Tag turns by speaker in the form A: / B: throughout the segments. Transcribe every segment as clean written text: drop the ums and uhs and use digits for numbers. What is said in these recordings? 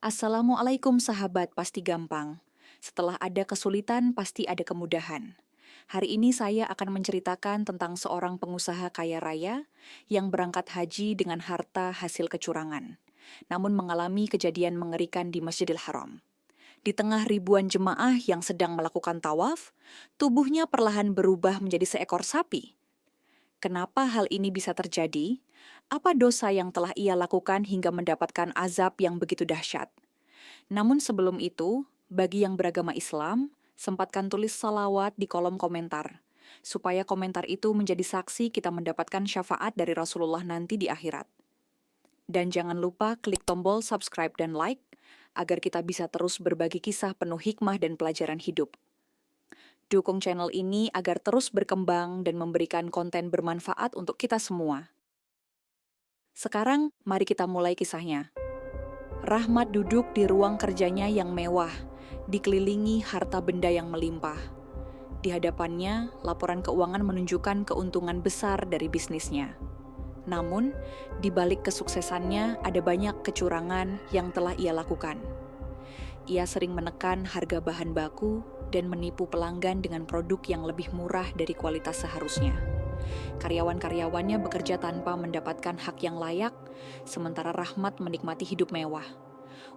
A: Assalamualaikum sahabat, pasti gampang. Setelah ada kesulitan, pasti ada kemudahan. Hari ini saya akan menceritakan tentang seorang pengusaha kaya raya yang berangkat haji dengan harta hasil kecurangan, namun mengalami kejadian mengerikan di Masjidil Haram. Di tengah ribuan jemaah yang sedang melakukan tawaf, tubuhnya perlahan berubah menjadi seekor sapi. Kenapa hal ini bisa terjadi? Apa dosa yang telah ia lakukan hingga mendapatkan azab yang begitu dahsyat? Namun sebelum itu, bagi yang beragama Islam, sempatkan tulis salawat di kolom komentar, supaya komentar itu menjadi saksi kita mendapatkan syafaat dari Rasulullah nanti di akhirat. Dan jangan lupa klik tombol subscribe dan like, agar kita bisa terus berbagi kisah penuh hikmah dan pelajaran hidup. Dukung channel ini agar terus berkembang dan memberikan konten bermanfaat untuk kita semua. Sekarang, mari kita mulai kisahnya. Rahmat duduk di ruang kerjanya yang mewah, dikelilingi harta benda yang melimpah. Di hadapannya, laporan keuangan menunjukkan keuntungan besar dari bisnisnya. Namun, di balik kesuksesannya ada banyak kecurangan yang telah ia lakukan. Ia sering menekan harga bahan baku dan menipu pelanggan dengan produk yang lebih murah dari kualitas seharusnya. Karyawan-karyawannya bekerja tanpa mendapatkan hak yang layak, sementara Rahmat menikmati hidup mewah.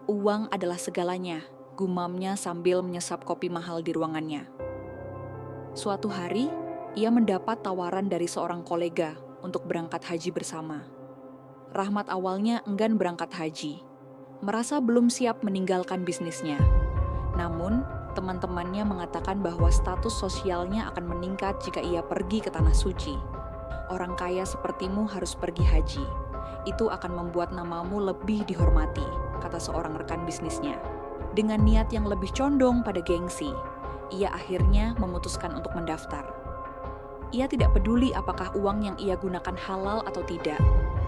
A: Uang adalah segalanya, gumamnya sambil menyesap kopi mahal di ruangannya. Suatu hari, ia mendapat tawaran dari seorang kolega untuk berangkat haji bersama. Rahmat awalnya enggan berangkat haji, merasa belum siap meninggalkan bisnisnya. Namun, teman-temannya mengatakan bahwa status sosialnya akan meningkat jika ia pergi ke tanah suci. Orang kaya sepertimu harus pergi haji. Itu akan membuat namamu lebih dihormati, kata seorang rekan bisnisnya. Dengan niat yang lebih condong pada gengsi, ia akhirnya memutuskan untuk mendaftar. Ia tidak peduli apakah uang yang ia gunakan halal atau tidak,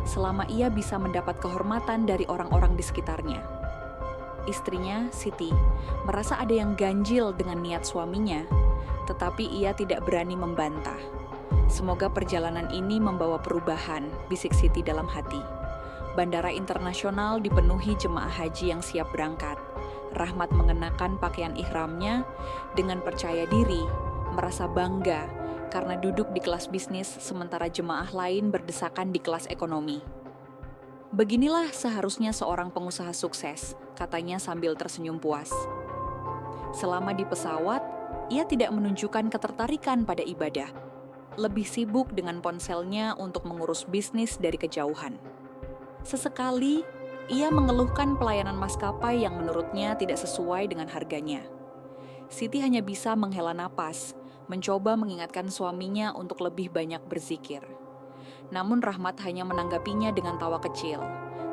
A: selama ia bisa mendapat kehormatan dari orang-orang di sekitarnya. Istrinya, Siti, merasa ada yang ganjil dengan niat suaminya, tetapi ia tidak berani membantah. Semoga perjalanan ini membawa perubahan, bisik Siti dalam hati. Bandara internasional dipenuhi jemaah haji yang siap berangkat. Rahmat mengenakan pakaian ihramnya dengan percaya diri, merasa bangga karena duduk di kelas bisnis sementara jemaah lain berdesakan di kelas ekonomi. Beginilah seharusnya seorang pengusaha sukses, katanya sambil tersenyum puas. Selama di pesawat, ia tidak menunjukkan ketertarikan pada ibadah. Lebih sibuk dengan ponselnya untuk mengurus bisnis dari kejauhan. Sesekali, ia mengeluhkan pelayanan maskapai yang menurutnya tidak sesuai dengan harganya. Siti hanya bisa menghela napas, mencoba mengingatkan suaminya untuk lebih banyak berzikir. Namun Rahmat hanya menanggapinya dengan tawa kecil.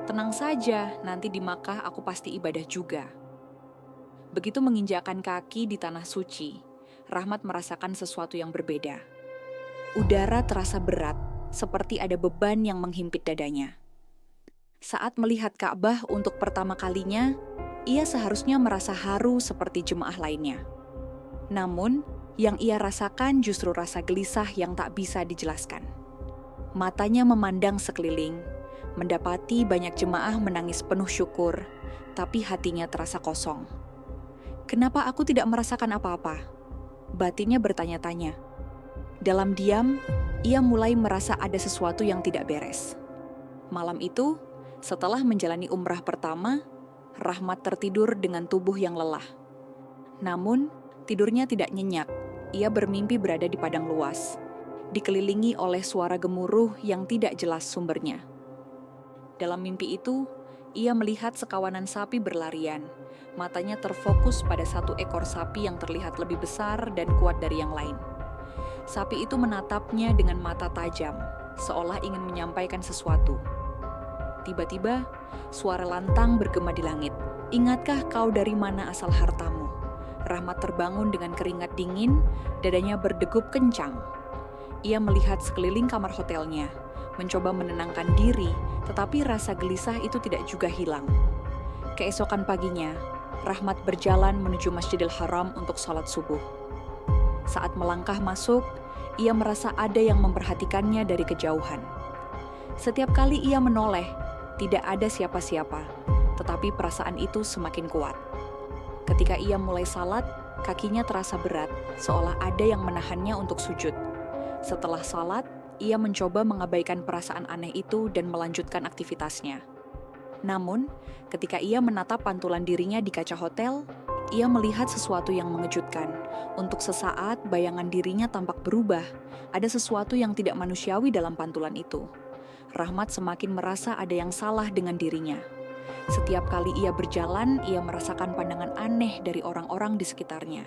A: Tenang saja, nanti di Makkah aku pasti ibadah juga. Begitu menginjakkan kaki di tanah suci, Rahmat merasakan sesuatu yang berbeda. Udara terasa berat, seperti ada beban yang menghimpit dadanya. Saat melihat Ka'bah untuk pertama kalinya, ia seharusnya merasa haru seperti jemaah lainnya. Namun, yang ia rasakan justru rasa gelisah yang tak bisa dijelaskan. Matanya memandang sekeliling, mendapati banyak jemaah menangis penuh syukur, tapi hatinya terasa kosong. Kenapa aku tidak merasakan apa-apa? Batinnya bertanya-tanya. Dalam diam, ia mulai merasa ada sesuatu yang tidak beres. Malam itu, setelah menjalani umrah pertama, Rahmat tertidur dengan tubuh yang lelah. Namun, tidurnya tidak nyenyak. Ia bermimpi berada di padang luas, dikelilingi oleh suara gemuruh yang tidak jelas sumbernya. Dalam mimpi itu, ia melihat sekawanan sapi berlarian. Matanya terfokus pada satu ekor sapi yang terlihat lebih besar dan kuat dari yang lain. Sapi itu menatapnya dengan mata tajam, seolah ingin menyampaikan sesuatu. Tiba-tiba, suara lantang bergema di langit. "Ingatkah kau dari mana asal hartamu?" Rahmat terbangun dengan keringat dingin, dadanya berdegup kencang. Ia melihat sekeliling kamar hotelnya, mencoba menenangkan diri, tetapi rasa gelisah itu tidak juga hilang. Keesokan paginya, Rahmat berjalan menuju Masjidil Haram untuk sholat subuh. Saat melangkah masuk, ia merasa ada yang memperhatikannya dari kejauhan. Setiap kali ia menoleh, tidak ada siapa-siapa, tetapi perasaan itu semakin kuat. Ketika ia mulai salat, kakinya terasa berat, seolah ada yang menahannya untuk sujud. Setelah salat, ia mencoba mengabaikan perasaan aneh itu dan melanjutkan aktivitasnya. Namun, ketika ia menatap pantulan dirinya di kaca hotel, ia melihat sesuatu yang mengejutkan. Untuk sesaat, bayangan dirinya tampak berubah. Ada sesuatu yang tidak manusiawi dalam pantulan itu. Rahmat semakin merasa ada yang salah dengan dirinya. Setiap kali ia berjalan, ia merasakan pandangan aneh dari orang-orang di sekitarnya.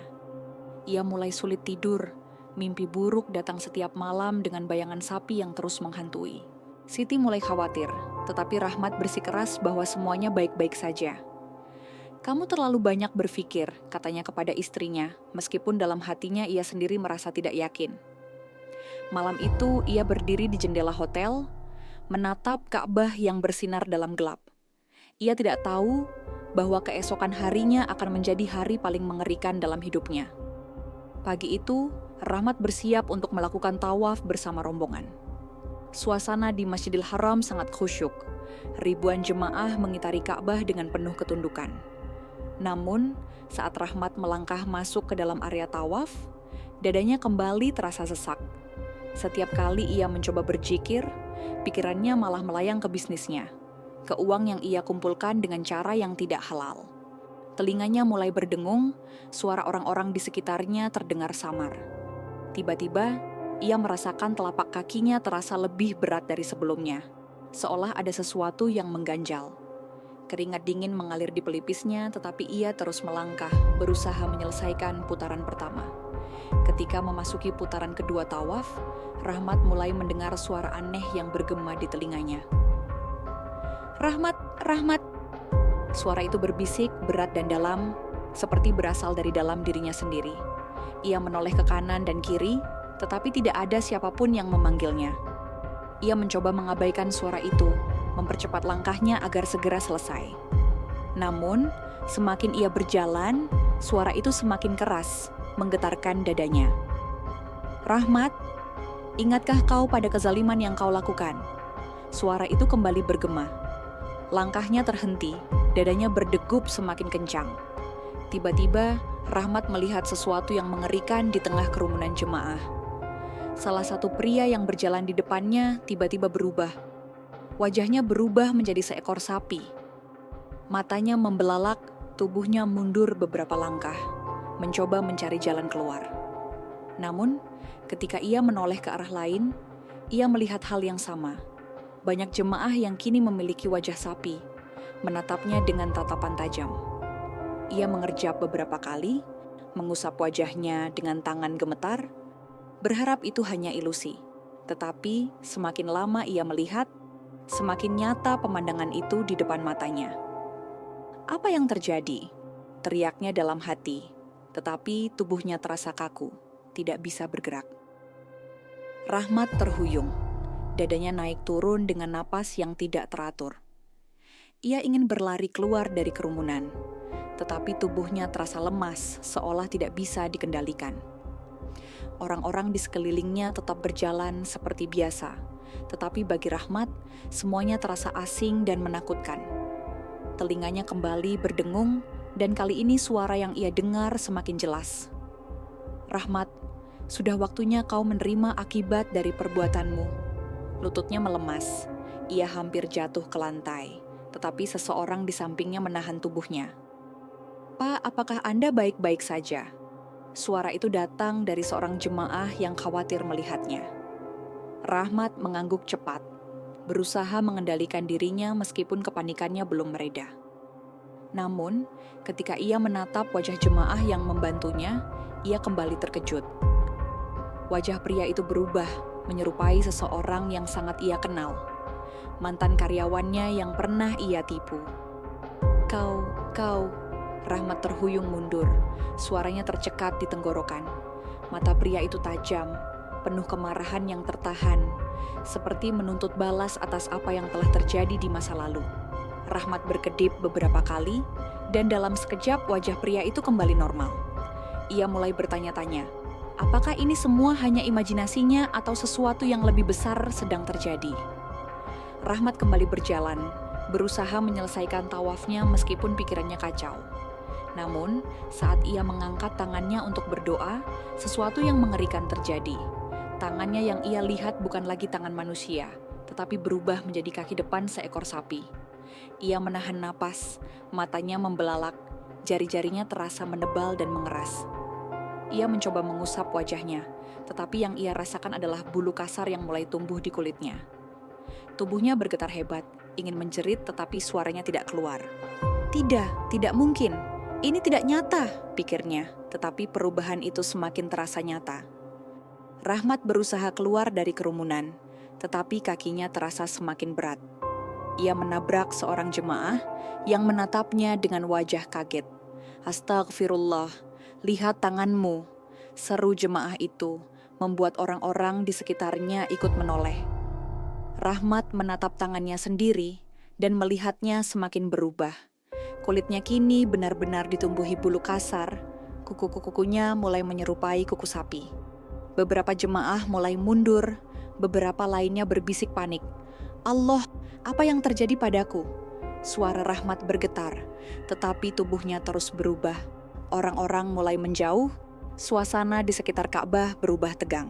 A: Ia mulai sulit tidur. Mimpi buruk datang setiap malam dengan bayangan sapi yang terus menghantui. Siti mulai khawatir, tetapi Rahmat bersikeras bahwa semuanya baik-baik saja. "Kamu terlalu banyak berpikir," katanya kepada istrinya, meskipun dalam hatinya ia sendiri merasa tidak yakin. Malam itu ia berdiri di jendela hotel, menatap Ka'bah yang bersinar dalam gelap. Ia tidak tahu bahwa keesokan harinya akan menjadi hari paling mengerikan dalam hidupnya. Pagi itu, Rahmat bersiap untuk melakukan tawaf bersama rombongan. Suasana di Masjidil Haram sangat khusyuk. Ribuan jemaah mengitari Ka'bah dengan penuh ketundukan. Namun, saat Rahmat melangkah masuk ke dalam area tawaf, dadanya kembali terasa sesak. Setiap kali ia mencoba berzikir, pikirannya malah melayang ke bisnisnya, ke uang yang ia kumpulkan dengan cara yang tidak halal. Telinganya mulai berdengung, suara orang-orang di sekitarnya terdengar samar. Tiba-tiba, ia merasakan telapak kakinya terasa lebih berat dari sebelumnya, seolah ada sesuatu yang mengganjal. Keringat dingin mengalir di pelipisnya, tetapi ia terus melangkah, berusaha menyelesaikan putaran pertama. Ketika memasuki putaran kedua tawaf, Rahmat mulai mendengar suara aneh yang bergema di telinganya. "Rahmat, Rahmat!" Suara itu berbisik, berat dan dalam, seperti berasal dari dalam dirinya sendiri. Ia menoleh ke kanan dan kiri, tetapi tidak ada siapapun yang memanggilnya. Ia mencoba mengabaikan suara itu, mempercepat langkahnya agar segera selesai. Namun, semakin ia berjalan, suara itu semakin keras, menggetarkan dadanya. "Rahmat, ingatkah kau pada kezaliman yang kau lakukan?" Suara itu kembali bergema. Langkahnya terhenti, dadanya berdegup semakin kencang. Tiba-tiba, Rahmat melihat sesuatu yang mengerikan di tengah kerumunan jemaah. Salah satu pria yang berjalan di depannya tiba-tiba berubah. Wajahnya berubah menjadi seekor sapi. Matanya membelalak, tubuhnya mundur beberapa langkah, mencoba mencari jalan keluar. Namun, ketika ia menoleh ke arah lain, ia melihat hal yang sama. Banyak jemaah yang kini memiliki wajah sapi, menatapnya dengan tatapan tajam. Ia mengerjap beberapa kali, mengusap wajahnya dengan tangan gemetar, berharap itu hanya ilusi. Tetapi semakin lama ia melihat, semakin nyata pemandangan itu di depan matanya. "Apa yang terjadi?" teriaknya dalam hati, tetapi tubuhnya terasa kaku, tidak bisa bergerak. Rahmat terhuyung, dadanya naik turun dengan napas yang tidak teratur. Ia ingin berlari keluar dari kerumunan, tetapi tubuhnya terasa lemas, seolah tidak bisa dikendalikan. Orang-orang di sekelilingnya tetap berjalan seperti biasa, tetapi bagi Rahmat, semuanya terasa asing dan menakutkan. Telinganya kembali berdengung, dan kali ini suara yang ia dengar semakin jelas. "Rahmat, sudah waktunya kau menerima akibat dari perbuatanmu." Lututnya melemas, ia hampir jatuh ke lantai, tetapi seseorang di sampingnya menahan tubuhnya. "Pak, apakah Anda baik-baik saja?" Suara itu datang dari seorang jemaah yang khawatir melihatnya. Rahmat mengangguk cepat, berusaha mengendalikan dirinya meskipun kepanikannya belum mereda. Namun, ketika ia menatap wajah jemaah yang membantunya, ia kembali terkejut. Wajah pria itu berubah, menyerupai seseorang yang sangat ia kenal. Mantan karyawannya yang pernah ia tipu. Kau, Rahmat terhuyung mundur, suaranya tercekat di tenggorokan. Mata pria itu tajam, penuh kemarahan yang tertahan, seperti menuntut balas atas apa yang telah terjadi di masa lalu. Rahmat berkedip beberapa kali, dan dalam sekejap wajah pria itu kembali normal. Ia mulai bertanya-tanya, apakah ini semua hanya imajinasinya atau sesuatu yang lebih besar sedang terjadi? Rahmat kembali berjalan, berusaha menyelesaikan tawafnya meskipun pikirannya kacau. Namun, saat ia mengangkat tangannya untuk berdoa, sesuatu yang mengerikan terjadi. Tangannya yang ia lihat bukan lagi tangan manusia, tetapi berubah menjadi kaki depan seekor sapi. Ia menahan napas, matanya membelalak, jari-jarinya terasa menebal dan mengeras. Ia mencoba mengusap wajahnya, tetapi yang ia rasakan adalah bulu kasar yang mulai tumbuh di kulitnya. Tubuhnya bergetar hebat, ingin menjerit tetapi suaranya tidak keluar. Tidak mungkin. Ini tidak nyata, pikirnya, tetapi perubahan itu semakin terasa nyata. Rahmat berusaha keluar dari kerumunan, tetapi kakinya terasa semakin berat. Ia menabrak seorang jemaah yang menatapnya dengan wajah kaget. Astagfirullah, lihat tanganmu, seru jemaah itu, membuat orang-orang di sekitarnya ikut menoleh. Rahmat menatap tangannya sendiri dan melihatnya semakin berubah. Kulitnya kini benar-benar ditumbuhi bulu kasar, kuku-kukunya mulai menyerupai kuku sapi. Beberapa jemaah mulai mundur, beberapa lainnya berbisik panik. Allah, apa yang terjadi padaku? Suara Rahmat bergetar, tetapi tubuhnya terus berubah. Orang-orang mulai menjauh, suasana di sekitar Ka'bah berubah tegang.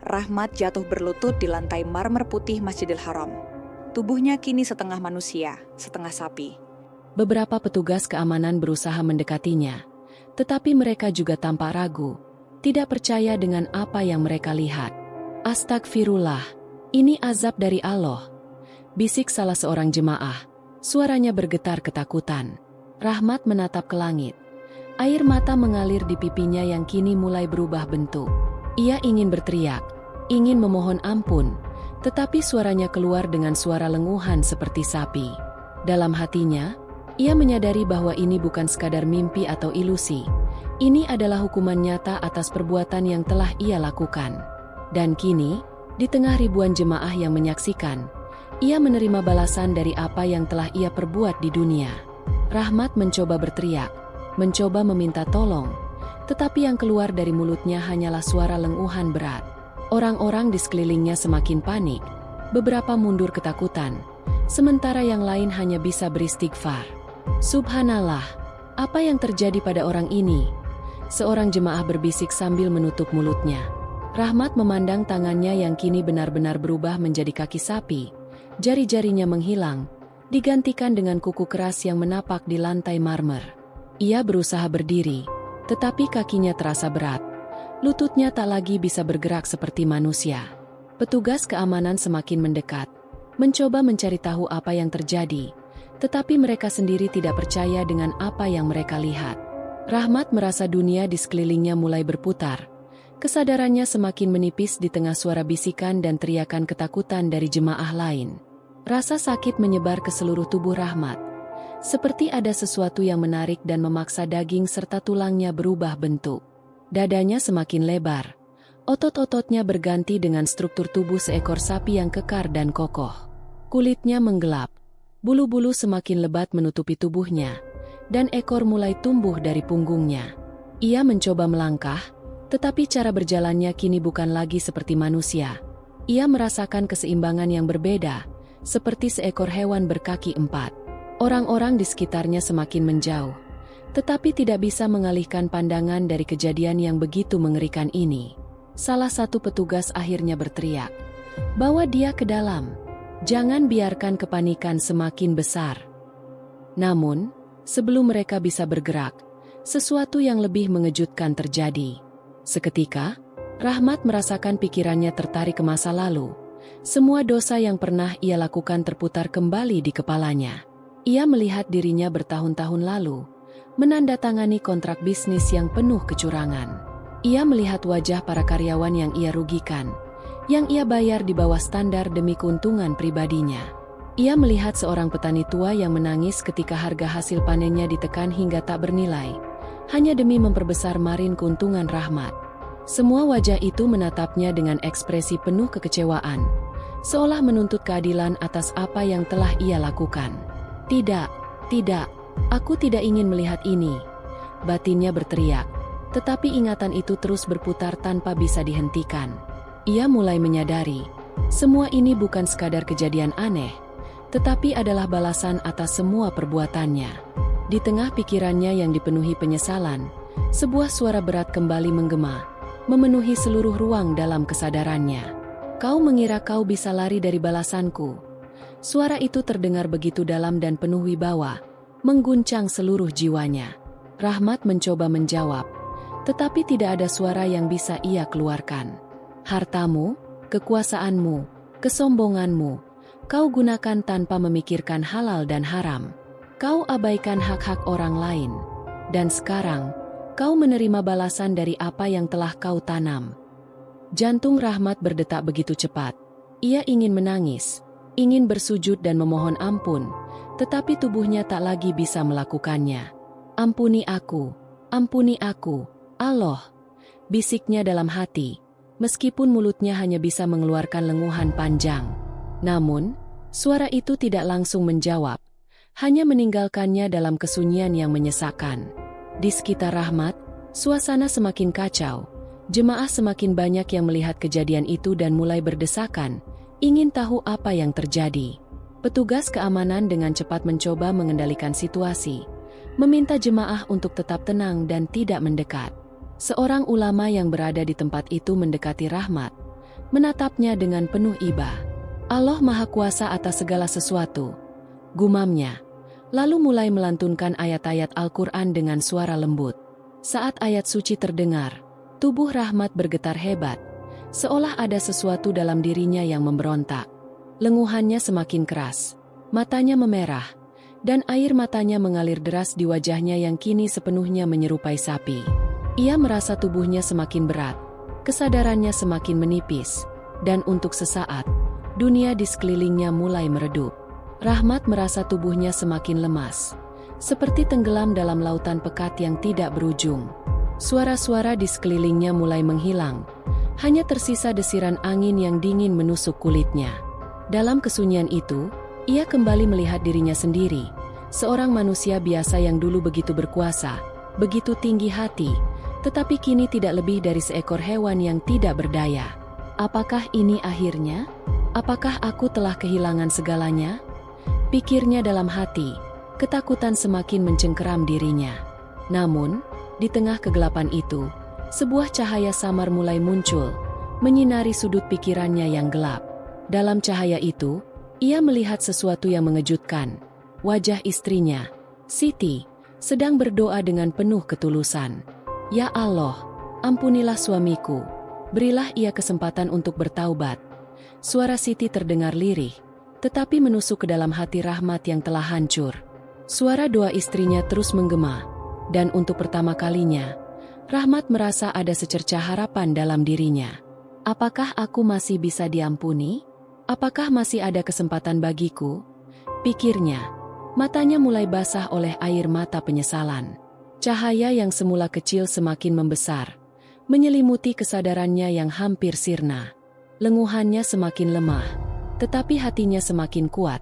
A: Rahmat jatuh berlutut di lantai marmer putih Masjidil Haram. Tubuhnya kini setengah manusia, setengah sapi.
B: Beberapa petugas keamanan berusaha mendekatinya, tetapi mereka juga tampak ragu, tidak percaya dengan apa yang mereka lihat. Astagfirullah, ini azab dari Allah, bisik salah seorang jemaah, suaranya bergetar ketakutan. Rahmat menatap ke langit. Air mata mengalir di pipinya yang kini mulai berubah bentuk. Ia ingin berteriak, ingin memohon ampun, tetapi suaranya keluar dengan suara lenguhan seperti sapi. Dalam hatinya, ia menyadari bahwa ini bukan sekadar mimpi atau ilusi. Ini adalah hukuman nyata atas perbuatan yang telah ia lakukan. Dan kini, di tengah ribuan jemaah yang menyaksikan, ia menerima balasan dari apa yang telah ia perbuat di dunia. Rahmat mencoba berteriak, mencoba meminta tolong, tetapi yang keluar dari mulutnya hanyalah suara lenguhan berat. Orang-orang di sekelilingnya semakin panik, beberapa mundur ketakutan, sementara yang lain hanya bisa beristighfar. Subhanallah, apa yang terjadi pada orang ini? Seorang jemaah berbisik sambil menutup mulutnya. Rahmat memandang tangannya yang kini benar-benar berubah menjadi kaki sapi. Jari-jarinya menghilang, digantikan dengan kuku keras yang menapak di lantai marmer. Ia berusaha berdiri, tetapi kakinya terasa berat. Lututnya tak lagi bisa bergerak seperti manusia. Petugas keamanan semakin mendekat, mencoba mencari tahu apa yang terjadi. Tetapi mereka sendiri tidak percaya dengan apa yang mereka lihat. Rahmat merasa dunia di sekelilingnya mulai berputar. Kesadarannya semakin menipis di tengah suara bisikan dan teriakan ketakutan dari jemaah lain. Rasa sakit menyebar ke seluruh tubuh Rahmat. Seperti ada sesuatu yang menarik dan memaksa daging serta tulangnya berubah bentuk. Dadanya semakin lebar. Otot-ototnya berganti dengan struktur tubuh seekor sapi yang kekar dan kokoh. Kulitnya menggelap. Bulu-bulu semakin lebat menutupi tubuhnya, dan ekor mulai tumbuh dari punggungnya. Ia mencoba melangkah, tetapi cara berjalannya kini bukan lagi seperti manusia. Ia merasakan keseimbangan yang berbeda, seperti seekor hewan berkaki empat. Orang-orang di sekitarnya semakin menjauh, tetapi tidak bisa mengalihkan pandangan dari kejadian yang begitu mengerikan ini. Salah satu petugas akhirnya berteriak, "Bawa dia ke dalam. Jangan biarkan kepanikan semakin besar." Namun, sebelum mereka bisa bergerak, sesuatu yang lebih mengejutkan terjadi. Seketika, Rahmat merasakan pikirannya tertarik ke masa lalu. Semua dosa yang pernah ia lakukan terputar kembali di kepalanya. Ia melihat dirinya bertahun-tahun lalu, menandatangani kontrak bisnis yang penuh kecurangan. Ia melihat wajah para karyawan yang ia rugikan, yang ia bayar di bawah standar demi keuntungan pribadinya. Ia melihat seorang petani tua yang menangis ketika harga hasil panennya ditekan hingga tak bernilai, hanya demi memperbesar margin keuntungan Rahmat. Semua wajah itu menatapnya dengan ekspresi penuh kekecewaan, seolah menuntut keadilan atas apa yang telah ia lakukan. Tidak, aku tidak ingin melihat ini, batinnya berteriak, tetapi ingatan itu terus berputar tanpa bisa dihentikan. Ia mulai menyadari, semua ini bukan sekadar kejadian aneh, tetapi adalah balasan atas semua perbuatannya. Di tengah pikirannya yang dipenuhi penyesalan, sebuah suara berat kembali menggema, memenuhi seluruh ruang dalam kesadarannya. "Kau mengira kau bisa lari dari balasanku?" Suara itu terdengar begitu dalam dan penuh wibawa, mengguncang seluruh jiwanya. Rahmat mencoba menjawab, tetapi tidak ada suara yang bisa ia keluarkan. "Hartamu, kekuasaanmu, kesombonganmu, kau gunakan tanpa memikirkan halal dan haram. Kau abaikan hak-hak orang lain. Dan sekarang, kau menerima balasan dari apa yang telah kau tanam." Jantung Rahmat berdetak begitu cepat. Ia ingin menangis, ingin bersujud dan memohon ampun, tetapi tubuhnya tak lagi bisa melakukannya. Ampuni aku, Allah," bisiknya dalam hati, meskipun mulutnya hanya bisa mengeluarkan lenguhan panjang. Namun, suara itu tidak langsung menjawab, hanya meninggalkannya dalam kesunyian yang menyesakkan. Di sekitar Rahmat, suasana semakin kacau. Jemaah semakin banyak yang melihat kejadian itu dan mulai berdesakan, ingin tahu apa yang terjadi. Petugas keamanan dengan cepat mencoba mengendalikan situasi, meminta jemaah untuk tetap tenang dan tidak mendekat. Seorang ulama yang berada di tempat itu mendekati Rahmat, menatapnya dengan penuh iba. "Allah Maha Kuasa atas segala sesuatu," gumamnya, lalu mulai melantunkan ayat-ayat Al-Quran dengan suara lembut. Saat ayat suci terdengar, tubuh Rahmat bergetar hebat, seolah ada sesuatu dalam dirinya yang memberontak. Lenguhannya semakin keras, matanya memerah, dan air matanya mengalir deras di wajahnya yang kini sepenuhnya menyerupai sapi. Ia merasa tubuhnya semakin berat, kesadarannya semakin menipis, dan untuk sesaat, dunia di sekelilingnya mulai meredup. Rahmat merasa tubuhnya semakin lemas, seperti tenggelam dalam lautan pekat yang tidak berujung. Suara-suara di sekelilingnya mulai menghilang, hanya tersisa desiran angin yang dingin menusuk kulitnya. Dalam kesunyian itu, ia kembali melihat dirinya sendiri, seorang manusia biasa yang dulu begitu berkuasa, begitu tinggi hati, tetapi kini tidak lebih dari seekor hewan yang tidak berdaya. Apakah ini akhirnya? Apakah aku telah kehilangan segalanya? Pikirnya dalam hati, ketakutan semakin mencengkeram dirinya. Namun, di tengah kegelapan itu, sebuah cahaya samar mulai muncul, menyinari sudut pikirannya yang gelap. Dalam cahaya itu, ia melihat sesuatu yang mengejutkan. Wajah istrinya, Siti, sedang berdoa dengan penuh ketulusan. "Ya Allah, ampunilah suamiku, berilah ia kesempatan untuk bertaubat." Suara Siti terdengar lirih, tetapi menusuk ke dalam hati Rahmat yang telah hancur. Suara doa istrinya terus menggema, dan untuk pertama kalinya, Rahmat merasa ada secercah harapan dalam dirinya. "Apakah aku masih bisa diampuni? Apakah masih ada kesempatan bagiku?" pikirnya. Matanya mulai basah oleh air mata penyesalan. Cahaya yang semula kecil semakin membesar, menyelimuti kesadarannya yang hampir sirna. Lenguhannya semakin lemah, tetapi hatinya semakin kuat,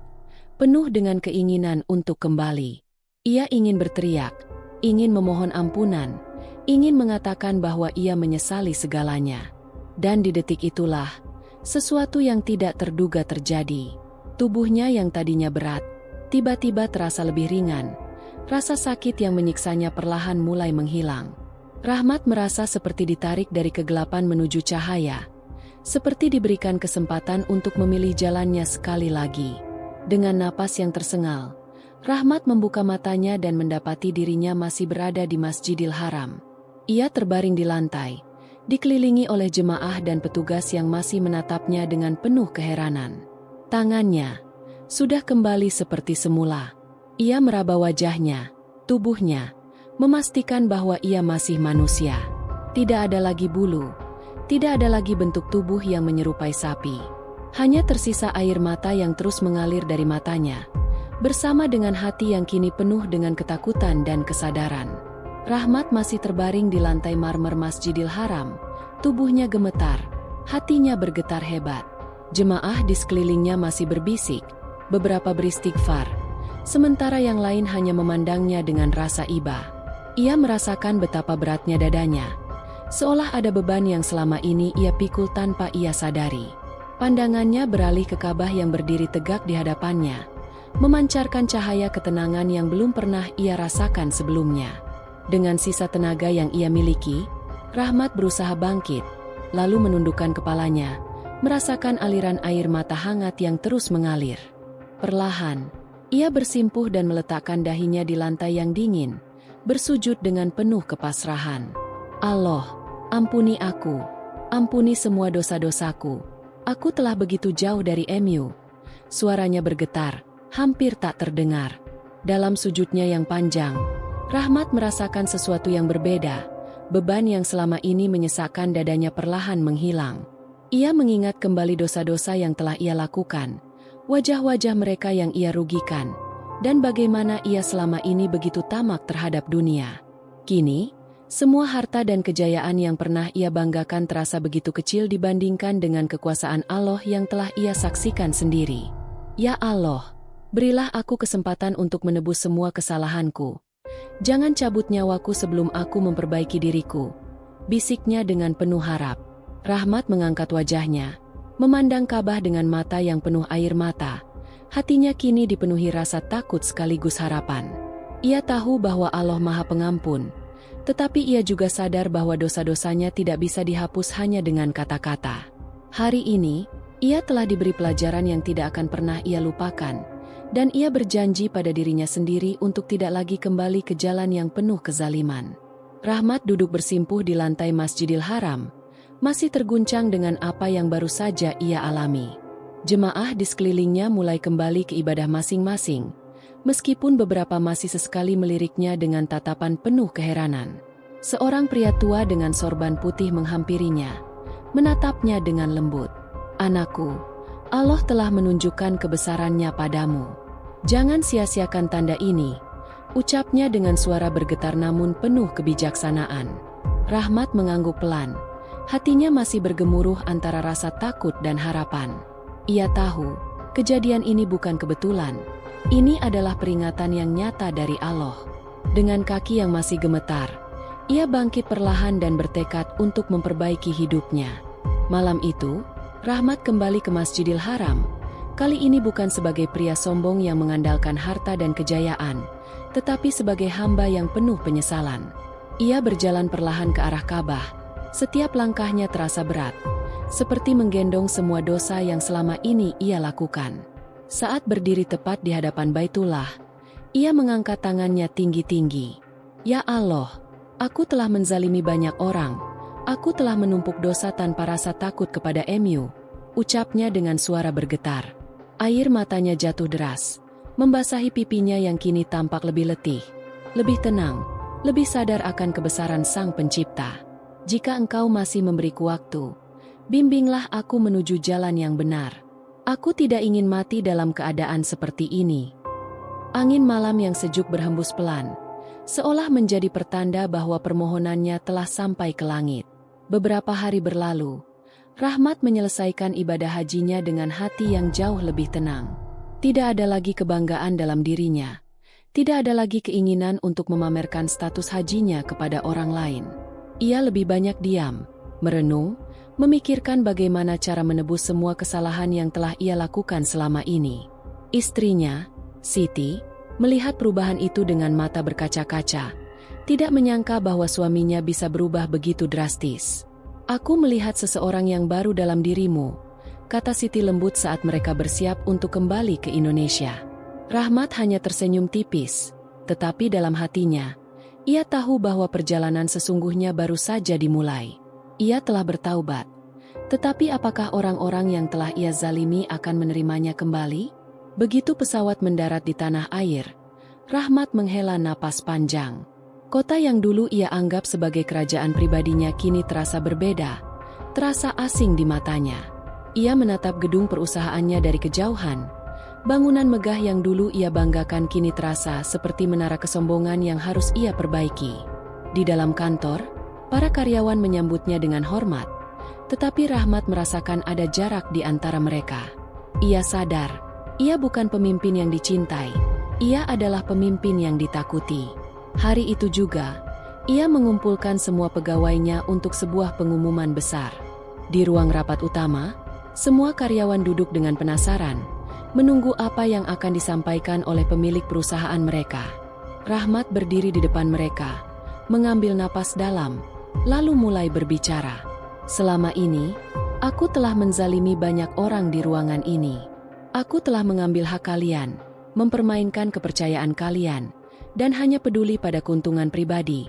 B: penuh dengan keinginan untuk kembali. Ia ingin berteriak, ingin memohon ampunan, ingin mengatakan bahwa ia menyesali segalanya. Dan di detik itulah, sesuatu yang tidak terduga terjadi. Tubuhnya yang tadinya berat, tiba-tiba terasa lebih ringan. Rasa sakit yang menyiksanya perlahan mulai menghilang. Rahmat merasa seperti ditarik dari kegelapan menuju cahaya, seperti diberikan kesempatan untuk memilih jalannya sekali lagi. Dengan napas yang tersengal, Rahmat membuka matanya dan mendapati dirinya masih berada di Masjidil Haram. Ia terbaring di lantai, dikelilingi oleh jemaah dan petugas yang masih menatapnya dengan penuh keheranan. Tangannya sudah kembali seperti semula. Ia meraba wajahnya, tubuhnya, memastikan bahwa ia masih manusia. Tidak ada lagi bulu, tidak ada lagi bentuk tubuh yang menyerupai sapi. Hanya tersisa air mata yang terus mengalir dari matanya, bersama dengan hati yang kini penuh dengan ketakutan dan kesadaran. Rahmat masih terbaring di lantai marmer Masjidil Haram, tubuhnya gemetar, hatinya bergetar hebat. Jemaah di sekelilingnya masih berbisik, beberapa beristighfar, sementara yang lain hanya memandangnya dengan rasa iba. Ia merasakan betapa beratnya dadanya, seolah ada beban yang selama ini ia pikul tanpa ia sadari. Pandangannya beralih ke Ka'bah yang berdiri tegak di hadapannya, memancarkan cahaya ketenangan yang belum pernah ia rasakan sebelumnya. Dengan sisa tenaga yang ia miliki, Rahmat berusaha bangkit, lalu menundukkan kepalanya, merasakan aliran air mata hangat yang terus mengalir. Perlahan, ia bersimpuh dan meletakkan dahinya di lantai yang dingin, bersujud dengan penuh kepasrahan. Allah, ampuni aku, ampuni semua dosa-dosaku. Aku telah begitu jauh dari MU. Suaranya bergetar, hampir tak terdengar. Dalam sujudnya yang panjang, Rahmat merasakan sesuatu yang berbeda. Beban yang selama ini menyesakkan dadanya perlahan menghilang. Ia mengingat kembali dosa-dosa yang telah ia lakukan, wajah-wajah mereka yang ia rugikan, dan bagaimana ia selama ini begitu tamak terhadap dunia. Kini, semua harta dan kejayaan yang pernah ia banggakan terasa begitu kecil dibandingkan dengan kekuasaan Allah yang telah ia saksikan sendiri. Ya Allah, berilah aku kesempatan untuk menebus semua kesalahanku. Jangan cabut nyawaku sebelum aku memperbaiki diriku, bisiknya dengan penuh harap. Rahmat mengangkat wajahnya, memandang Ka'bah dengan mata yang penuh air mata. Hatinya kini dipenuhi rasa takut sekaligus harapan. Ia tahu bahwa Allah Maha Pengampun, tetapi ia juga sadar bahwa dosa-dosanya tidak bisa dihapus hanya dengan kata-kata. Hari ini, ia telah diberi pelajaran yang tidak akan pernah ia lupakan. Dan ia berjanji pada dirinya sendiri untuk tidak lagi kembali ke jalan yang penuh kezaliman. Rahmat duduk bersimpuh di lantai Masjidil Haram, masih terguncang dengan apa yang baru saja ia alami. Jemaah di sekelilingnya mulai kembali ke ibadah masing-masing, meskipun beberapa masih sesekali meliriknya dengan tatapan penuh keheranan. Seorang pria tua dengan sorban putih menghampirinya, menatapnya dengan lembut. "Anakku, Allah telah menunjukkan kebesarannya padamu. Jangan sia-siakan tanda ini," ucapnya dengan suara bergetar namun penuh kebijaksanaan. Rahmat mengangguk pelan. Hatinya masih bergemuruh antara rasa takut dan harapan. Ia tahu, kejadian ini bukan kebetulan. Ini adalah peringatan yang nyata dari Allah. Dengan kaki yang masih gemetar, ia bangkit perlahan dan bertekad untuk memperbaiki hidupnya. Malam itu, Rahmat kembali ke Masjidil Haram. Kali ini bukan sebagai pria sombong yang mengandalkan harta dan kejayaan, tetapi sebagai hamba yang penuh penyesalan. Ia berjalan perlahan ke arah Ka'bah. Setiap langkahnya terasa berat, seperti menggendong semua dosa yang selama ini ia lakukan. Saat berdiri tepat di hadapan Baitullah, ia mengangkat tangannya tinggi-tinggi. "Ya Allah, aku telah menzalimi banyak orang. Aku telah menumpuk dosa tanpa rasa takut kepada MU," ucapnya dengan suara bergetar. Air matanya jatuh deras, membasahi pipinya yang kini tampak lebih letih, lebih tenang, lebih sadar akan kebesaran Sang Pencipta. "Jika Engkau masih memberiku waktu, bimbinglah aku menuju jalan yang benar. Aku tidak ingin mati dalam keadaan seperti ini." Angin malam yang sejuk berhembus pelan, seolah menjadi pertanda bahwa permohonannya telah sampai ke langit. Beberapa hari berlalu, Rahmat menyelesaikan ibadah hajinya dengan hati yang jauh lebih tenang. Tidak ada lagi kebanggaan dalam dirinya. Tidak ada lagi keinginan untuk memamerkan status hajinya kepada orang lain. Ia lebih banyak diam, merenung, memikirkan bagaimana cara menebus semua kesalahan yang telah ia lakukan selama ini. Istrinya, Siti, melihat perubahan itu dengan mata berkaca-kaca. Tidak menyangka bahwa suaminya bisa berubah begitu drastis. "Aku melihat seseorang yang baru dalam dirimu," kata Siti lembut saat mereka bersiap untuk kembali ke Indonesia. Rahmat hanya tersenyum tipis, tetapi dalam hatinya, ia tahu bahwa perjalanan sesungguhnya baru saja dimulai. Ia telah bertaubat, tetapi apakah orang-orang yang telah ia zalimi akan menerimanya kembali? Begitu pesawat mendarat di tanah air, Rahmat menghela napas panjang. Kota yang dulu ia anggap sebagai kerajaan pribadinya kini terasa berbeda, terasa asing di matanya. Ia menatap gedung perusahaannya dari kejauhan. Bangunan megah yang dulu ia banggakan kini terasa seperti menara kesombongan yang harus ia perbaiki. Di dalam kantor, para karyawan menyambutnya dengan hormat, tetapi Rahmat merasakan ada jarak di antara mereka. Ia sadar, ia bukan pemimpin yang dicintai, ia adalah pemimpin yang ditakuti. Hari itu juga, ia mengumpulkan semua pegawainya untuk sebuah pengumuman besar. Di ruang rapat utama, semua karyawan duduk dengan penasaran, menunggu apa yang akan disampaikan oleh pemilik perusahaan mereka. Rahmat berdiri di depan mereka, mengambil napas dalam, lalu mulai berbicara. Selama ini, aku telah menzalimi banyak orang di ruangan ini. Aku telah mengambil hak kalian, mempermainkan kepercayaan kalian, dan hanya peduli pada keuntungan pribadi,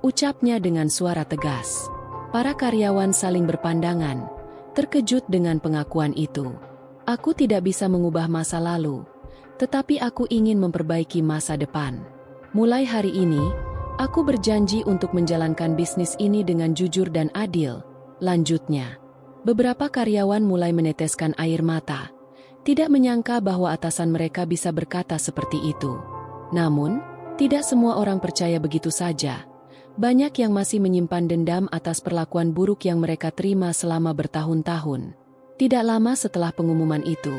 B: ucapnya dengan suara tegas. Para karyawan saling berpandangan, terkejut dengan pengakuan itu. Aku tidak bisa mengubah masa lalu, tetapi aku ingin memperbaiki masa depan. Mulai hari ini, aku berjanji untuk menjalankan bisnis ini dengan jujur dan adil, lanjutnya. Beberapa karyawan mulai meneteskan air mata, tidak menyangka bahwa atasan mereka bisa berkata seperti itu. Namun, tidak semua orang percaya begitu saja. Banyak yang masih menyimpan dendam atas perlakuan buruk yang mereka terima selama bertahun-tahun. Tidak lama setelah pengumuman itu,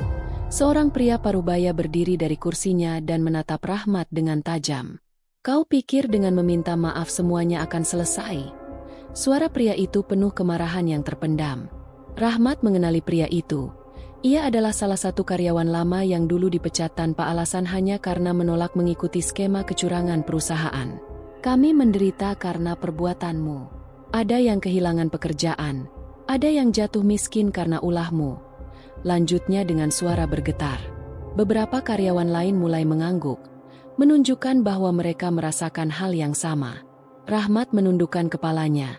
B: seorang pria parubaya berdiri dari kursinya dan menatap Rahmat dengan tajam. "Kau pikir dengan meminta maaf semuanya akan selesai?" Suara pria itu penuh kemarahan yang terpendam. Rahmat mengenali pria itu. Ia adalah salah satu karyawan lama yang dulu dipecat tanpa alasan hanya karena menolak mengikuti skema kecurangan perusahaan. "Kami menderita karena perbuatanmu. Ada yang kehilangan pekerjaan, ada yang jatuh miskin karena ulahmu," lanjutnya dengan suara bergetar. Beberapa karyawan lain mulai mengangguk, menunjukkan bahwa mereka merasakan hal yang sama. Rahmat menundukkan kepalanya,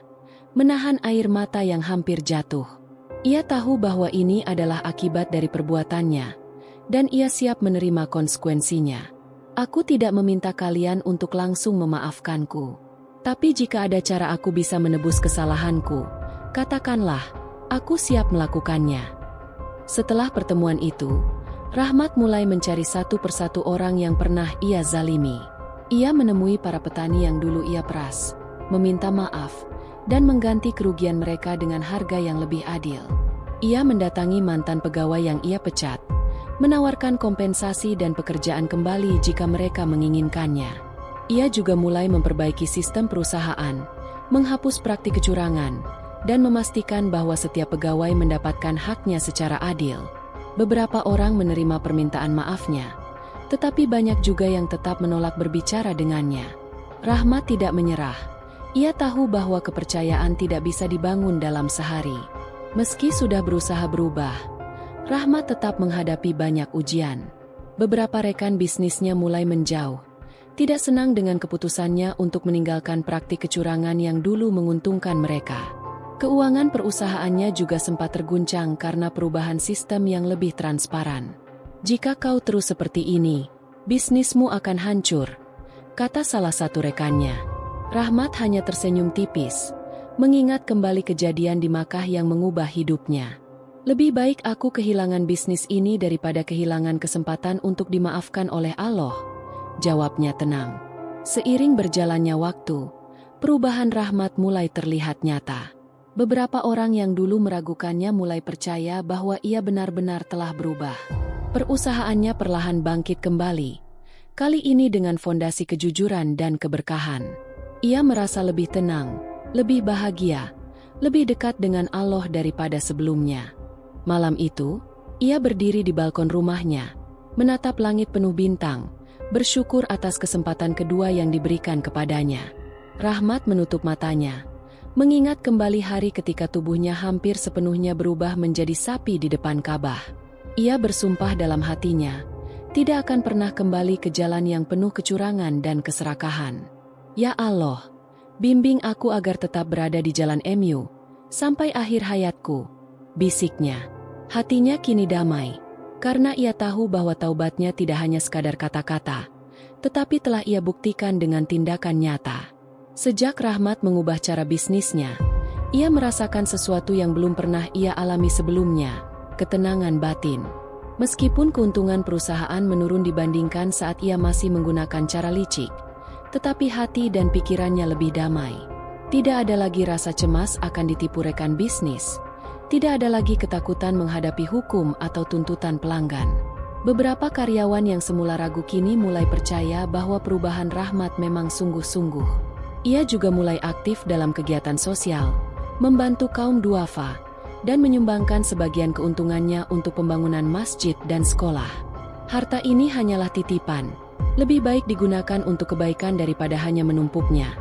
B: menahan air mata yang hampir jatuh. Ia tahu bahwa ini adalah akibat dari perbuatannya, dan ia siap menerima konsekuensinya. "Aku tidak meminta kalian untuk langsung memaafkanku. Tapi jika ada cara aku bisa menebus kesalahanku, katakanlah, aku siap melakukannya." Setelah pertemuan itu, Rahmat mulai mencari satu persatu orang yang pernah ia zalimi. Ia menemui para petani yang dulu ia peras, meminta maaf, dan mengganti kerugian mereka dengan harga yang lebih adil. Ia mendatangi mantan pegawai yang ia pecat, menawarkan kompensasi dan pekerjaan kembali jika mereka menginginkannya. Ia juga mulai memperbaiki sistem perusahaan, menghapus praktik kecurangan, dan memastikan bahwa setiap pegawai mendapatkan haknya secara adil. Beberapa orang menerima permintaan maafnya, tetapi banyak juga yang tetap menolak berbicara dengannya. Rahmat tidak menyerah. Ia tahu bahwa kepercayaan tidak bisa dibangun dalam sehari. Meski sudah berusaha berubah, Rahmat tetap menghadapi banyak ujian. Beberapa rekan bisnisnya mulai menjauh, tidak senang dengan keputusannya untuk meninggalkan praktik kecurangan yang dulu menguntungkan mereka. Keuangan perusahaannya juga sempat terguncang karena perubahan sistem yang lebih transparan. "Jika kau terus seperti ini, bisnismu akan hancur," kata salah satu rekannya. Rahmat hanya tersenyum tipis, mengingat kembali kejadian di Makkah yang mengubah hidupnya. "Lebih baik aku kehilangan bisnis ini daripada kehilangan kesempatan untuk dimaafkan oleh Allah," jawabnya tenang. Seiring berjalannya waktu, perubahan Rahmat mulai terlihat nyata. Beberapa orang yang dulu meragukannya mulai percaya bahwa ia benar-benar telah berubah. Perusahaannya perlahan bangkit kembali, kali ini dengan fondasi kejujuran dan keberkahan. Ia merasa lebih tenang, lebih bahagia, lebih dekat dengan Allah daripada sebelumnya. Malam itu, ia berdiri di balkon rumahnya, menatap langit penuh bintang, bersyukur atas kesempatan kedua yang diberikan kepadanya. Rahmat menutup matanya, mengingat kembali hari ketika tubuhnya hampir sepenuhnya berubah menjadi sapi di depan Ka'bah. Ia bersumpah dalam hatinya, tidak akan pernah kembali ke jalan yang penuh kecurangan dan keserakahan. "Ya Allah, bimbing aku agar tetap berada di jalan MU sampai akhir hayatku," bisiknya. Hatinya kini damai, karena ia tahu bahwa taubatnya tidak hanya sekadar kata-kata, tetapi telah ia buktikan dengan tindakan nyata. Sejak Rahmat mengubah cara bisnisnya, ia merasakan sesuatu yang belum pernah ia alami sebelumnya, ketenangan batin. Meskipun keuntungan perusahaan menurun dibandingkan saat ia masih menggunakan cara licik, tetapi hati dan pikirannya lebih damai. Tidak ada lagi rasa cemas akan ditipu rekan bisnis. Tidak ada lagi ketakutan menghadapi hukum atau tuntutan pelanggan. Beberapa karyawan yang semula ragu kini mulai percaya bahwa perubahan Rahmat memang sungguh-sungguh. Ia juga mulai aktif dalam kegiatan sosial, membantu kaum duafa, dan menyumbangkan sebagian keuntungannya untuk pembangunan masjid dan sekolah. Harta ini hanyalah titipan. Lebih baik digunakan untuk kebaikan daripada hanya menumpuknya.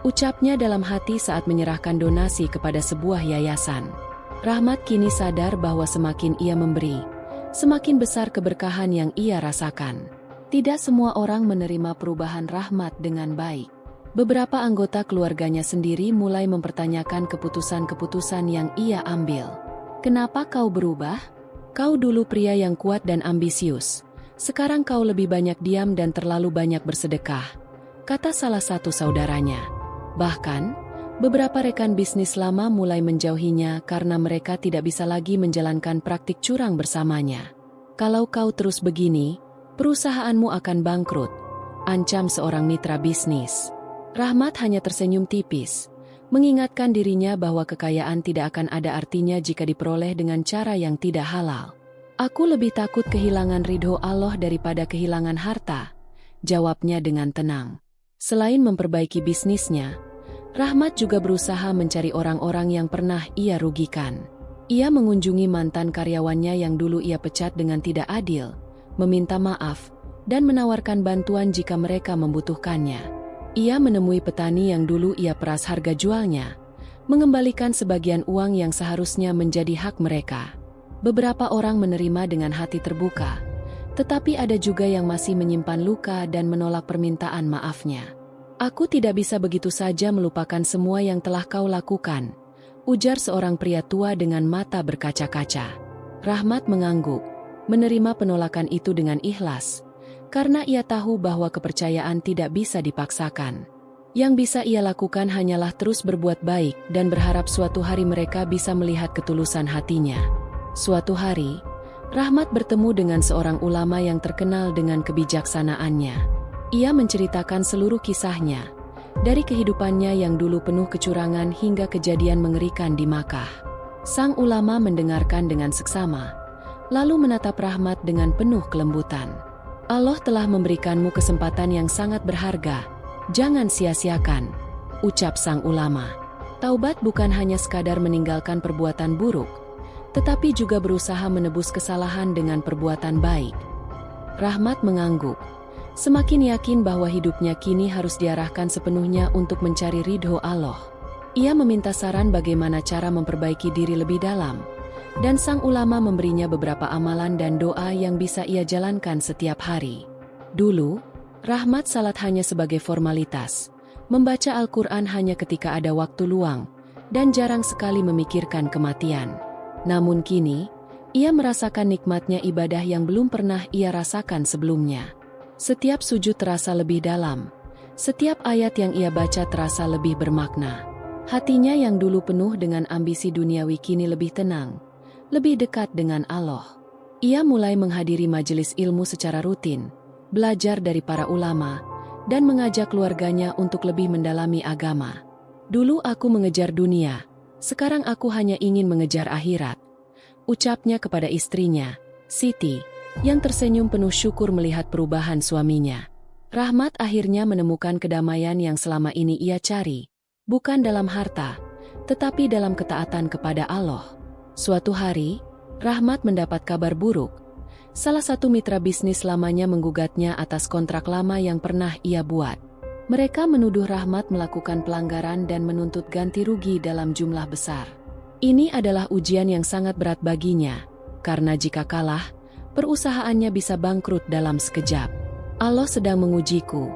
B: Ucapnya dalam hati saat menyerahkan donasi kepada sebuah yayasan. Rahmat kini sadar bahwa semakin ia memberi, semakin besar keberkahan yang ia rasakan. Tidak semua orang menerima perubahan Rahmat dengan baik. Beberapa anggota keluarganya sendiri mulai mempertanyakan keputusan-keputusan yang ia ambil. Kenapa kau berubah? Kau dulu pria yang kuat dan ambisius. Sekarang kau lebih banyak diam dan terlalu banyak bersedekah, kata salah satu saudaranya. Bahkan, beberapa rekan bisnis lama mulai menjauhinya karena mereka tidak bisa lagi menjalankan praktik curang bersamanya. Kalau kau terus begini, perusahaanmu akan bangkrut, ancam seorang mitra bisnis. Rahmat hanya tersenyum tipis, mengingatkan dirinya bahwa kekayaan tidak akan ada artinya jika diperoleh dengan cara yang tidak halal. Aku lebih takut kehilangan ridho Allah daripada kehilangan harta, jawabnya dengan tenang. Selain memperbaiki bisnisnya, Rahmat juga berusaha mencari orang-orang yang pernah ia rugikan. Ia mengunjungi mantan karyawannya yang dulu ia pecat dengan tidak adil, meminta maaf, dan menawarkan bantuan jika mereka membutuhkannya. Ia menemui petani yang dulu ia peras harga jualnya, mengembalikan sebagian uang yang seharusnya menjadi hak mereka. Beberapa orang menerima dengan hati terbuka, tetapi ada juga yang masih menyimpan luka dan menolak permintaan maafnya. Aku tidak bisa begitu saja melupakan semua yang telah kau lakukan, ujar seorang pria tua dengan mata berkaca-kaca. Rahmat mengangguk, menerima penolakan itu dengan ikhlas, karena ia tahu bahwa kepercayaan tidak bisa dipaksakan. Yang bisa ia lakukan hanyalah terus berbuat baik dan berharap suatu hari mereka bisa melihat ketulusan hatinya. Suatu hari, Rahmat bertemu dengan seorang ulama yang terkenal dengan kebijaksanaannya. Ia menceritakan seluruh kisahnya, dari kehidupannya yang dulu penuh kecurangan hingga kejadian mengerikan di Makkah. Sang ulama mendengarkan dengan seksama, lalu menatap Rahmat dengan penuh kelembutan. Allah telah memberikanmu kesempatan yang sangat berharga, jangan sia-siakan, ucap sang ulama. Taubat bukan hanya sekadar meninggalkan perbuatan buruk, tetapi juga berusaha menebus kesalahan dengan perbuatan baik. Rahmat mengangguk, semakin yakin bahwa hidupnya kini harus diarahkan sepenuhnya untuk mencari ridho Allah. Ia meminta saran bagaimana cara memperbaiki diri lebih dalam, dan sang ulama memberinya beberapa amalan dan doa yang bisa ia jalankan setiap hari. Dulu, Rahmat salat hanya sebagai formalitas, membaca Al-Quran hanya ketika ada waktu luang, dan jarang sekali memikirkan kematian. Namun kini, ia merasakan nikmatnya ibadah yang belum pernah ia rasakan sebelumnya. Setiap sujud terasa lebih dalam, setiap ayat yang ia baca terasa lebih bermakna. Hatinya yang dulu penuh dengan ambisi duniawi kini lebih tenang, lebih dekat dengan Allah. Ia mulai menghadiri majelis ilmu secara rutin, belajar dari para ulama, dan mengajak keluarganya untuk lebih mendalami agama. Dulu aku mengejar dunia, sekarang aku hanya ingin mengejar akhirat, ucapnya kepada istrinya, Siti, yang tersenyum penuh syukur melihat perubahan suaminya. Rahmat akhirnya menemukan kedamaian yang selama ini ia cari, bukan dalam harta, tetapi dalam ketaatan kepada Allah. Suatu hari, Rahmat mendapat kabar buruk. Salah satu mitra bisnis lamanya menggugatnya atas kontrak lama yang pernah ia buat. Mereka menuduh Rahmat melakukan pelanggaran dan menuntut ganti rugi dalam jumlah besar. Ini adalah ujian yang sangat berat baginya, karena jika kalah, perusahaannya bisa bangkrut dalam sekejap. Allah sedang mengujiku.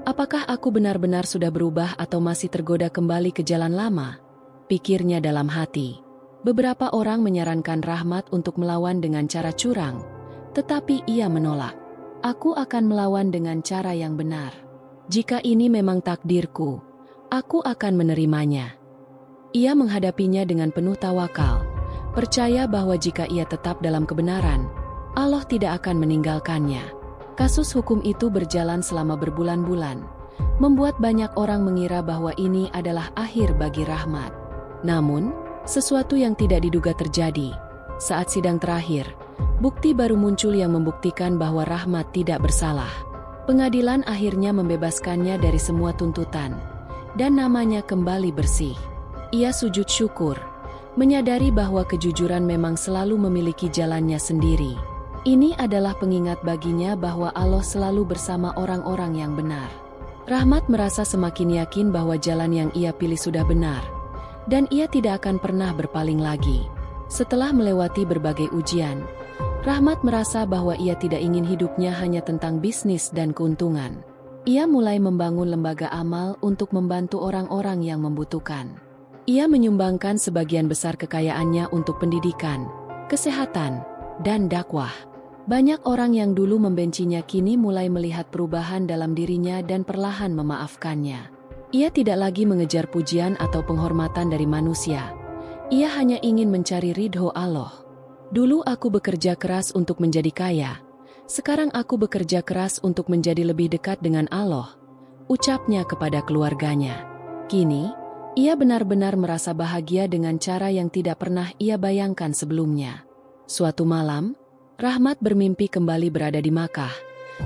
B: Apakah aku benar-benar sudah berubah atau masih tergoda kembali ke jalan lama? Pikirnya dalam hati. Beberapa orang menyarankan Rahmat untuk melawan dengan cara curang, tetapi ia menolak. Aku akan melawan dengan cara yang benar. Jika ini memang takdirku, aku akan menerimanya. Ia menghadapinya dengan penuh tawakal, percaya bahwa jika ia tetap dalam kebenaran, Allah tidak akan meninggalkannya. Kasus hukum itu berjalan selama berbulan-bulan, membuat banyak orang mengira bahwa ini adalah akhir bagi Rahmat. Namun, sesuatu yang tidak diduga terjadi. Saat sidang terakhir, bukti baru muncul yang membuktikan bahwa Rahmat tidak bersalah. Pengadilan akhirnya membebaskannya dari semua tuntutan, dan namanya kembali bersih. Ia sujud syukur, menyadari bahwa kejujuran memang selalu memiliki jalannya sendiri. Ini adalah pengingat baginya bahwa Allah selalu bersama orang-orang yang benar. Rahmat merasa semakin yakin bahwa jalan yang ia pilih sudah benar, dan ia tidak akan pernah berpaling lagi. Setelah melewati berbagai ujian, Rahmat merasa bahwa ia tidak ingin hidupnya hanya tentang bisnis dan keuntungan. Ia mulai membangun lembaga amal untuk membantu orang-orang yang membutuhkan. Ia menyumbangkan sebagian besar kekayaannya untuk pendidikan, kesehatan, dan dakwah. Banyak orang yang dulu membencinya kini mulai melihat perubahan dalam dirinya dan perlahan memaafkannya. Ia tidak lagi mengejar pujian atau penghormatan dari manusia. Ia hanya ingin mencari ridho Allah. Dulu aku bekerja keras untuk menjadi kaya. Sekarang aku bekerja keras untuk menjadi lebih dekat dengan Allah, ucapnya kepada keluarganya. Kini, ia benar-benar merasa bahagia dengan cara yang tidak pernah ia bayangkan sebelumnya. Suatu malam, Rahmat bermimpi kembali berada di Makkah,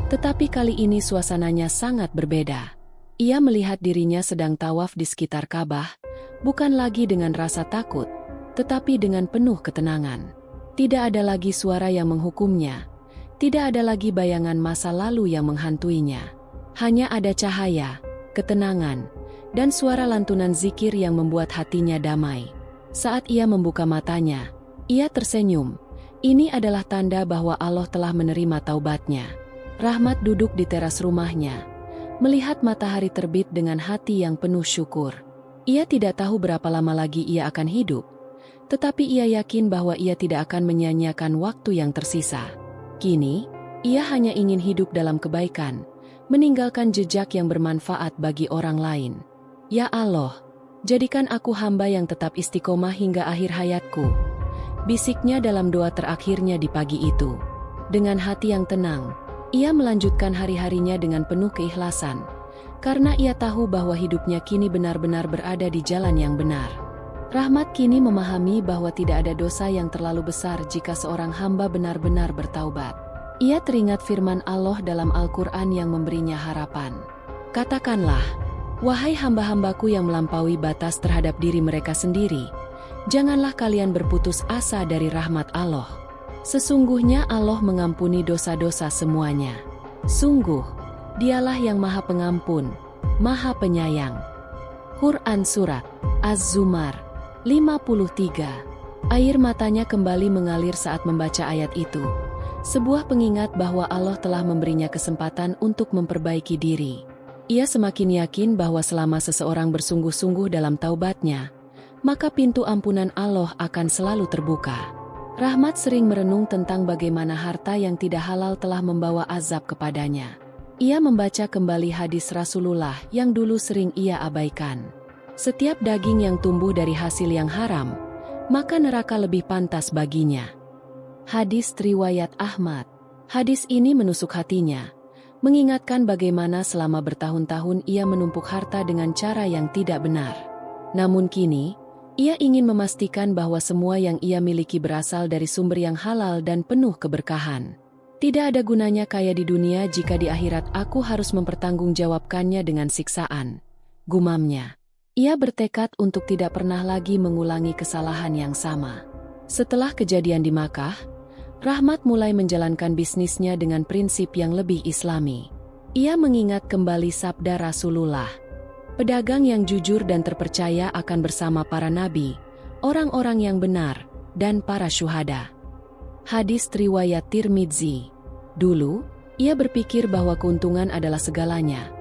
B: tetapi kali ini suasananya sangat berbeda. Ia melihat dirinya sedang tawaf di sekitar Ka'bah, bukan lagi dengan rasa takut, tetapi dengan penuh ketenangan. Tidak ada lagi suara yang menghukumnya. Tidak ada lagi bayangan masa lalu yang menghantuinya. Hanya ada cahaya, ketenangan, dan suara lantunan zikir yang membuat hatinya damai. Saat ia membuka matanya, ia tersenyum. Ini adalah tanda bahwa Allah telah menerima taubatnya. Rahmat duduk di teras rumahnya, melihat matahari terbit dengan hati yang penuh syukur. Ia tidak tahu berapa lama lagi ia akan hidup, tetapi ia yakin bahwa ia tidak akan menyia-nyiakan waktu yang tersisa. Kini, ia hanya ingin hidup dalam kebaikan, meninggalkan jejak yang bermanfaat bagi orang lain. Ya Allah, jadikan aku hamba yang tetap istiqomah hingga akhir hayatku, bisiknya dalam doa terakhirnya di pagi itu. Dengan hati yang tenang, ia melanjutkan hari-harinya dengan penuh keikhlasan, karena ia tahu bahwa hidupnya kini benar-benar berada di jalan yang benar. Rahmat kini memahami bahwa tidak ada dosa yang terlalu besar jika seorang hamba benar-benar bertaubat. Ia teringat firman Allah dalam Al-Quran yang memberinya harapan. Katakanlah, wahai hamba-hambaku yang melampaui batas terhadap diri mereka sendiri, janganlah kalian berputus asa dari rahmat Allah. Sesungguhnya Allah mengampuni dosa-dosa semuanya. Sungguh, Dialah yang Maha Pengampun, Maha Penyayang. Quran Surat Az-Zumar 53. Air matanya kembali mengalir saat membaca ayat itu. Sebuah pengingat bahwa Allah telah memberinya kesempatan untuk memperbaiki diri. Ia semakin yakin bahwa selama seseorang bersungguh-sungguh dalam taubatnya, maka pintu ampunan Allah akan selalu terbuka. Rahmat sering merenung tentang bagaimana harta yang tidak halal telah membawa azab kepadanya. Ia membaca kembali hadis Rasulullah yang dulu sering ia abaikan. Setiap daging yang tumbuh dari hasil yang haram, maka neraka lebih pantas baginya. Hadis riwayat Ahmad. Hadis ini menusuk hatinya, mengingatkan bagaimana selama bertahun-tahun ia menumpuk harta dengan cara yang tidak benar. Namun kini, ia ingin memastikan bahwa semua yang ia miliki berasal dari sumber yang halal dan penuh keberkahan. Tidak ada gunanya kaya di dunia jika di akhirat aku harus mempertanggungjawabkannya dengan siksaan, gumamnya. Ia bertekad untuk tidak pernah lagi mengulangi kesalahan yang sama. Setelah kejadian di Makkah, Rahmat mulai menjalankan bisnisnya dengan prinsip yang lebih Islami. Ia mengingat kembali sabda Rasulullah, pedagang yang jujur dan terpercaya akan bersama para nabi, orang-orang yang benar, dan para syuhada. Hadis riwayat Tirmidzi. Dulu, ia berpikir bahwa keuntungan adalah segalanya.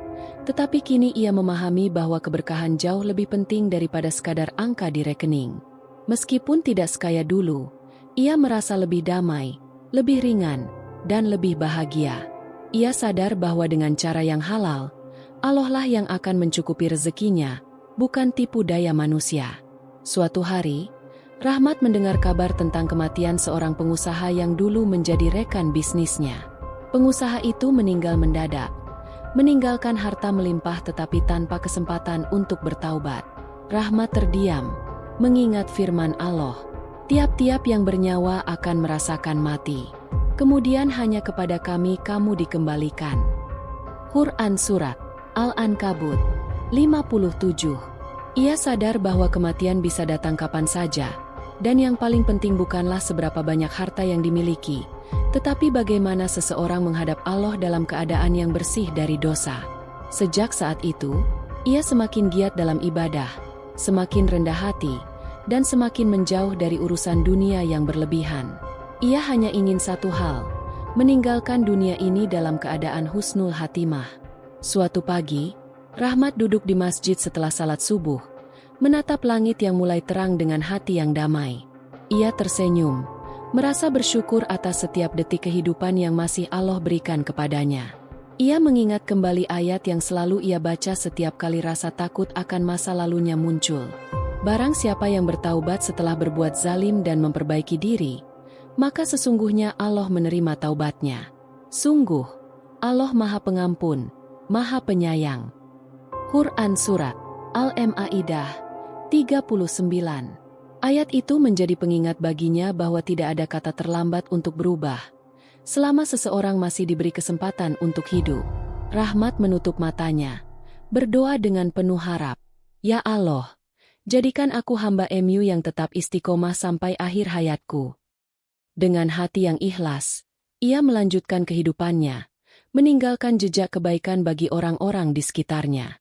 B: Tetapi kini ia memahami bahwa keberkahan jauh lebih penting daripada sekadar angka di rekening. Meskipun tidak sekaya dulu, ia merasa lebih damai, lebih ringan, dan lebih bahagia. Ia sadar bahwa dengan cara yang halal, Allah lah yang akan mencukupi rezekinya, bukan tipu daya manusia. Suatu hari, Rahmat mendengar kabar tentang kematian seorang pengusaha yang dulu menjadi rekan bisnisnya. Pengusaha itu meninggal mendadak, meninggalkan harta melimpah tetapi tanpa kesempatan untuk bertaubat. Rahmat terdiam, mengingat firman Allah, tiap-tiap yang bernyawa akan merasakan mati. Kemudian hanya kepada kami kamu dikembalikan. Quran Surat Al-Ankabut 57. Ia sadar bahwa kematian bisa datang kapan saja, dan yang paling penting bukanlah seberapa banyak harta yang dimiliki, Tetapi bagaimana seseorang menghadap Allah dalam keadaan yang bersih dari dosa? Sejak saat itu, ia semakin giat dalam ibadah, semakin rendah hati, dan semakin menjauh dari urusan dunia yang berlebihan. Ia hanya ingin satu hal, meninggalkan dunia ini dalam keadaan husnul hatimah. Suatu pagi, Rahmat duduk di masjid setelah salat subuh, menatap langit yang mulai terang dengan hati yang damai. Ia tersenyum, merasa bersyukur atas setiap detik kehidupan yang masih Allah berikan kepadanya. Ia mengingat kembali ayat yang selalu ia baca setiap kali rasa takut akan masa lalunya muncul. Barang siapa yang bertaubat setelah berbuat zalim dan memperbaiki diri, maka sesungguhnya Allah menerima taubatnya. Sungguh, Allah Maha Pengampun, Maha Penyayang. Quran Surat Al-Ma'idah 39. Ayat itu menjadi pengingat baginya bahwa tidak ada kata terlambat untuk berubah. Selama seseorang masih diberi kesempatan untuk hidup, Rahmat menutup matanya, berdoa dengan penuh harap. Ya Allah, jadikan aku hamba MU yang tetap istiqomah sampai akhir hayatku. Dengan hati yang ikhlas, ia melanjutkan kehidupannya, meninggalkan jejak kebaikan bagi orang-orang di sekitarnya.